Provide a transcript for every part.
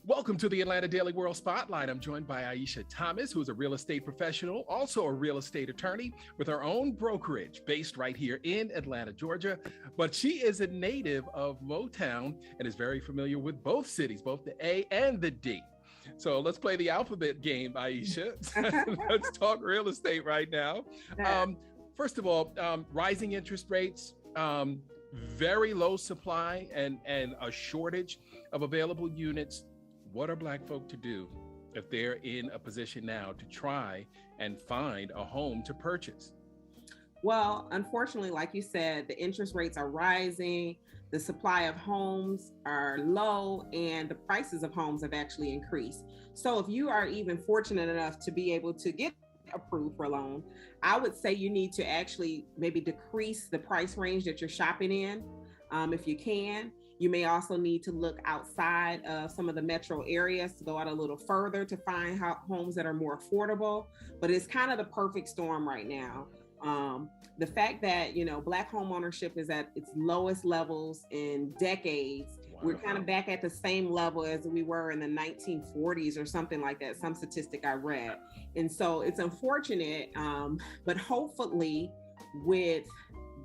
Welcome to the Atlanta Daily World Spotlight. I'm joined by Aisha Thomas, who's a real estate professional, also a real estate attorney with her own brokerage based right here in Atlanta, Georgia. But she is a native of Motown and is very familiar with both cities, both the A and the D. So let's play the alphabet game, Aisha. Let's talk real estate right now. First of all, rising interest rates, very low supply and a shortage of available units. What are Black folk to do if they're in a position now to try and find a home to purchase? Well, unfortunately, like you said, the interest rates are rising, the supply of homes are low, and the prices of homes have actually increased. So if you are even fortunate enough to be able to get approved for a loan, I would say you need to actually maybe decrease the price range that you're shopping in, if you can. You may also need to look outside of some of the metro areas to go out a little further to find homes that are more affordable. But it's kind of the perfect storm right now. The fact that, Black home ownership is at its lowest levels in decades. Wow. We're kind of back at the same level as we were in the 1940s or something like that, some statistic I read. And so it's unfortunate, but hopefully with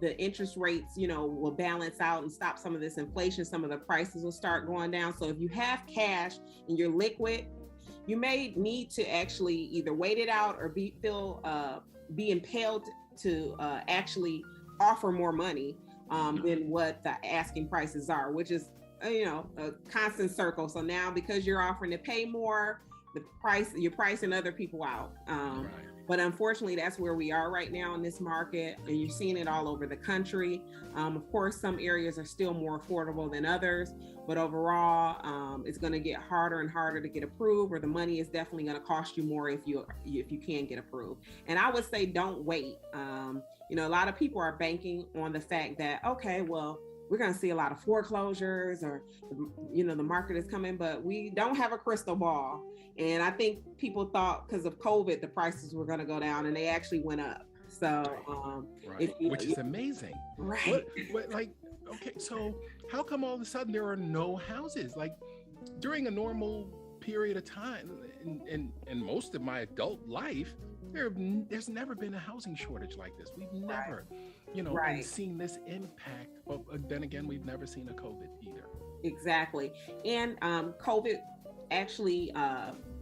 the interest rates, will balance out and stop some of this inflation. Some of the prices will start going down. So if you have cash and you're liquid, you may need to actually either wait it out or be impelled to actually offer more money than what the asking prices are, which is, a constant circle. So now because you're offering to pay more, you're pricing other people out. Right. But unfortunately, that's where we are right now in this market, and you're seeing it all over the country. Of course, some areas are still more affordable than others, but overall, it's going to get harder and harder to get approved, or the money is definitely going to cost you more if you can get approved. And I would say don't wait. A lot of people are banking on the fact that, okay, well, we're going to see a lot of foreclosures or, the market is coming, but we don't have a crystal ball. And I think people thought because of COVID, the prices were going to go down, and they actually went up. So, which is amazing. Right. Okay, so how come all of a sudden there are no houses? Like during a normal period of time in most of my adult life, there's never been a housing shortage like this. We've never, seen this impact. But then again, we've never seen a COVID either. Exactly. And COVID actually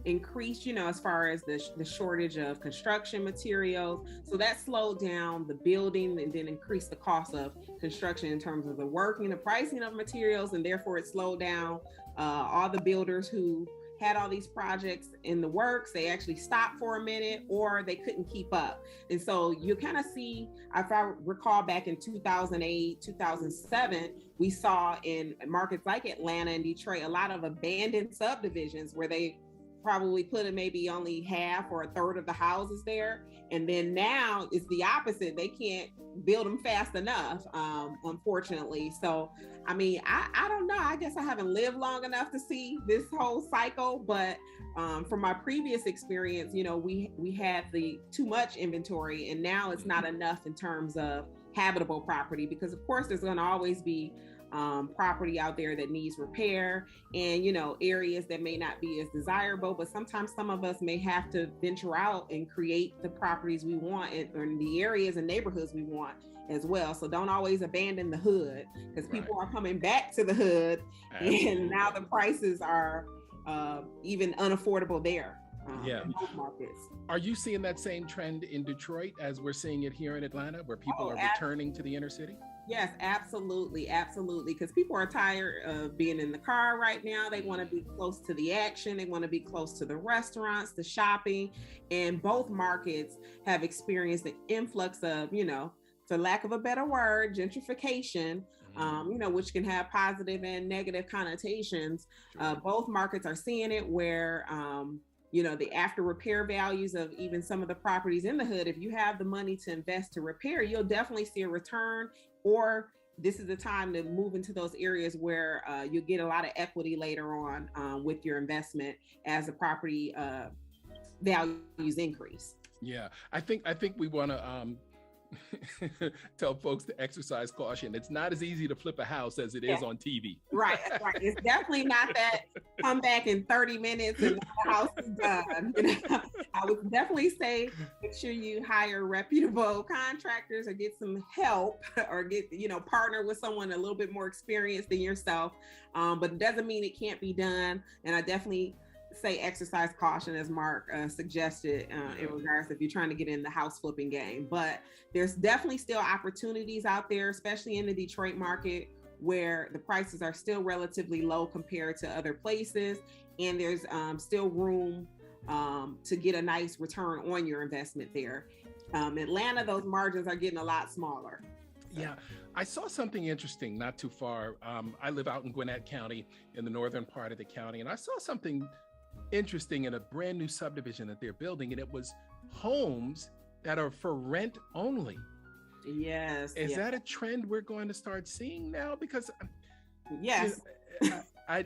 increased, as far as the shortage of construction materials. So that slowed down the building and then increased the cost of construction in terms of the working, the pricing of materials, and therefore it slowed down all the builders who had all these projects in the works. They actually stopped for a minute, or they couldn't keep up. And so you kind of see, if I recall back in 2008, 2007, we saw in markets like Atlanta and Detroit, a lot of abandoned subdivisions where they probably put in maybe only half or a third of the houses there. And then now it's the opposite. They can't build them fast enough, unfortunately. So, I don't know. I guess I haven't lived long enough to see this whole cycle, but from my previous experience, we had the too much inventory, and now it's not enough in terms of habitable property, because of course there's going to always be property out there that needs repair, and areas that may not be as desirable, but sometimes some of us may have to venture out and create the properties we want in the areas and neighborhoods we want as well. So don't always abandon the hood, because people are coming back to the hood. Absolutely. And now the prices are even unaffordable there. Markets. Are you seeing that same trend in Detroit as we're seeing it here in Atlanta, where people are returning to the inner city? Yes, absolutely. Absolutely. Because people are tired of being in the car right now. They want to be close to the action. They want to be close to the restaurants, the shopping. And both markets have experienced an influx of, for lack of a better word, gentrification, which can have positive and negative connotations. Both markets are seeing it where, the after repair values of even some of the properties in the hood, if you have the money to invest to repair, you'll definitely see a return, or this is the time to move into those areas where you'll get a lot of equity later on with your investment as the property values increase. Yeah, I think we want to Tell folks to exercise caution. It's not as easy to flip a house as it is on TV. Right. It's definitely not that come back in 30 minutes and the house is done. I would definitely say make sure you hire reputable contractors or get some help or get, partner with someone a little bit more experienced than yourself. But it doesn't mean it can't be done. And I definitely say exercise caution, as Mark suggested, in regards if you're trying to get in the house flipping game. But there's definitely still opportunities out there, especially in the Detroit market, where the prices are still relatively low compared to other places, and there's still room to get a nice return on your investment there. Atlanta, those margins are getting a lot smaller. Yeah, I saw something interesting not too far. I live out in Gwinnett County in the northern part of the county, and I saw something interesting in a brand new subdivision that they're building, and it was homes that are for rent only. Yes. Is that a trend we're going to start seeing now? Because yes, I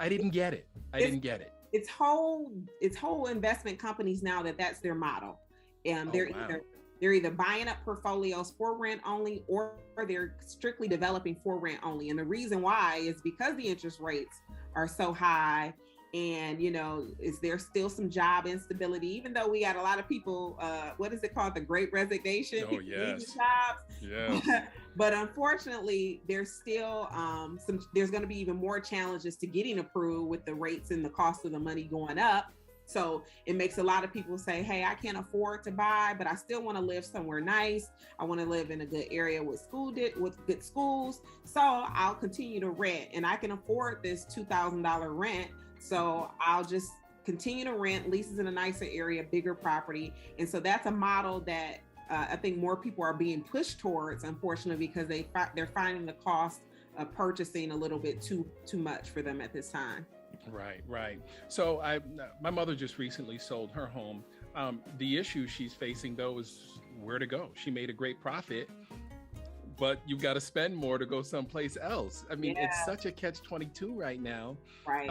didn't get it. I didn't get it. It's whole investment companies now that's their model. And they're either buying up portfolios for rent only, or they're strictly developing for rent only. And the reason why is because the interest rates are so high. And, is there still some job instability, even though we got a lot of people, what is it called? The Great Resignation. Oh, yes. Jobs. Yes. But unfortunately, there's still there's going to be even more challenges to getting approved with the rates and the cost of the money going up. So it makes a lot of people say, hey, I can't afford to buy, but I still want to live somewhere nice. I want to live in a good area with good schools. So I'll continue to rent, and I can afford this $2,000 rent. So I'll just continue to rent, leases in a nicer area, bigger property. And so that's a model that I think more people are being pushed towards, unfortunately, because they're finding the cost of purchasing a little bit too much for them at this time. Right. So my mother just recently sold her home. The issue she's facing, though, is where to go. She made a great profit, but you've got to spend more to go someplace else. I mean, It's such a catch-22 right now. Right.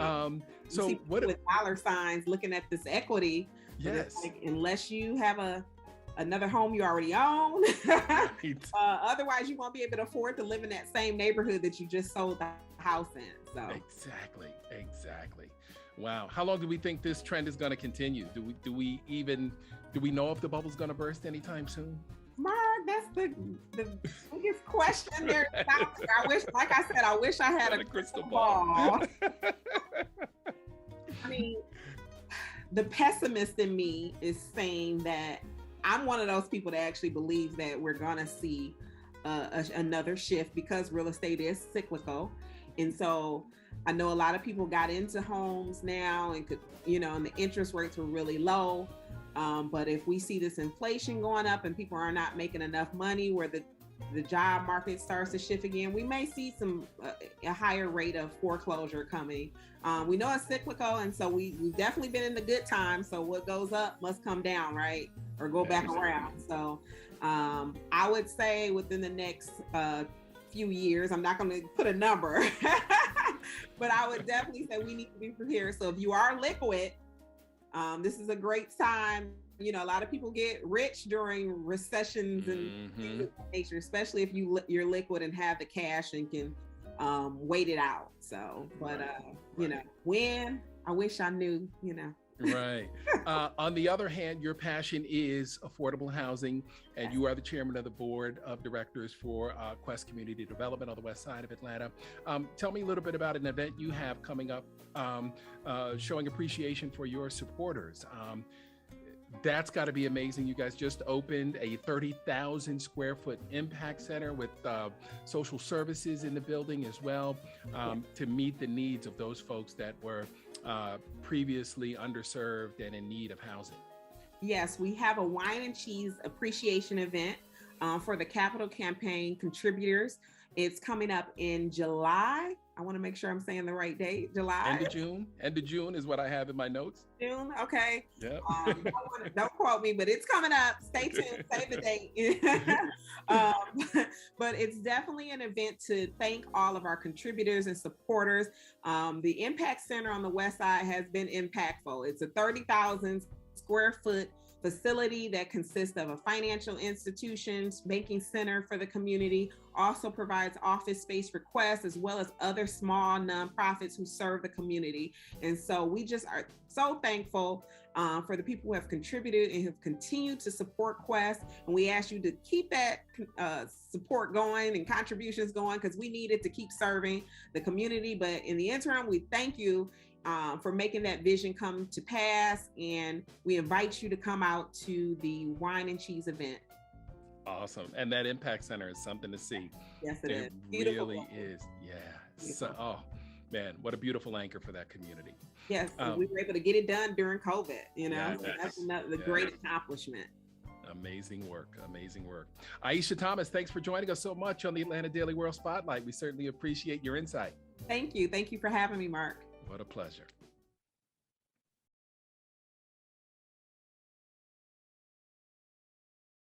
So what with dollar signs looking at this equity? Yes. Like, unless you have another home you already own, right. Otherwise you won't be able to afford to live in that same neighborhood that you just sold the house in. So exactly. Wow. How long do we think this trend is going to continue? Do we know if the bubble's going to burst anytime soon? Mark, that's the biggest question there. I wish I had a crystal ball. I mean, the pessimist in me is saying that I'm one of those people that actually believes that we're gonna see another shift, because real estate is cyclical. And so I know a lot of people got into homes now and and the interest rates were really low. But if we see this inflation going up and people are not making enough money, where the job market starts to shift again, we may see a higher rate of foreclosure coming. We know it's cyclical, and so we've definitely been in the good times. So what goes up must come down, right? Or go back around. So I would say within the next few years, I'm not going to put a number, but I would definitely say we need to be prepared. So if you are liquid, this is a great time. A lot of people get rich during recessions and things of that nature, especially if you're liquid and have the cash and can wait it out. So, but when I wish I knew, Right. On the other hand, your passion is affordable housing, and you are the chairman of the board of directors for Quest Community Development on the west side of Atlanta. Tell me a little bit about an event you have coming up, showing appreciation for your supporters. That's got to be amazing. You guys just opened a 30,000 square foot impact center with social services in the building as well, to meet the needs of those folks that were previously underserved and in need of housing. Yes, we have a wine and cheese appreciation event for the Capital Campaign contributors. It's coming up in July. I want to make sure I'm saying the right date. July. End of June is what I have in my notes. June. Okay. Yeah. Don't quote me, but it's coming up. Stay tuned. Save the date. But it's definitely an event to thank all of our contributors and supporters. The Impact Center on the West Side has been impactful. It's a 30,000 square foot facility that consists of a financial institutions, banking center for the community, also provides office space requests, as well as other small nonprofits who serve the community. And so we just are so thankful for the people who have contributed and have continued to support Quest. And we ask you to keep that support going and contributions going, because we need it to keep serving the community. But in the interim, we thank you for making that vision come to pass. And we invite you to come out to the Wine and Cheese event. Awesome. And that Impact Center is something to see. Yes, it is. Beautiful. Really is. Yeah. So, oh man, what a beautiful anchor for that community. Yes. We were able to get it done during COVID, you know, so that's another great accomplishment. Amazing work. Amazing work. Aisha Thomas, thanks for joining us so much on the Atlanta Daily World Spotlight. We certainly appreciate your insight. Thank you. Thank you for having me, Mark. What a pleasure.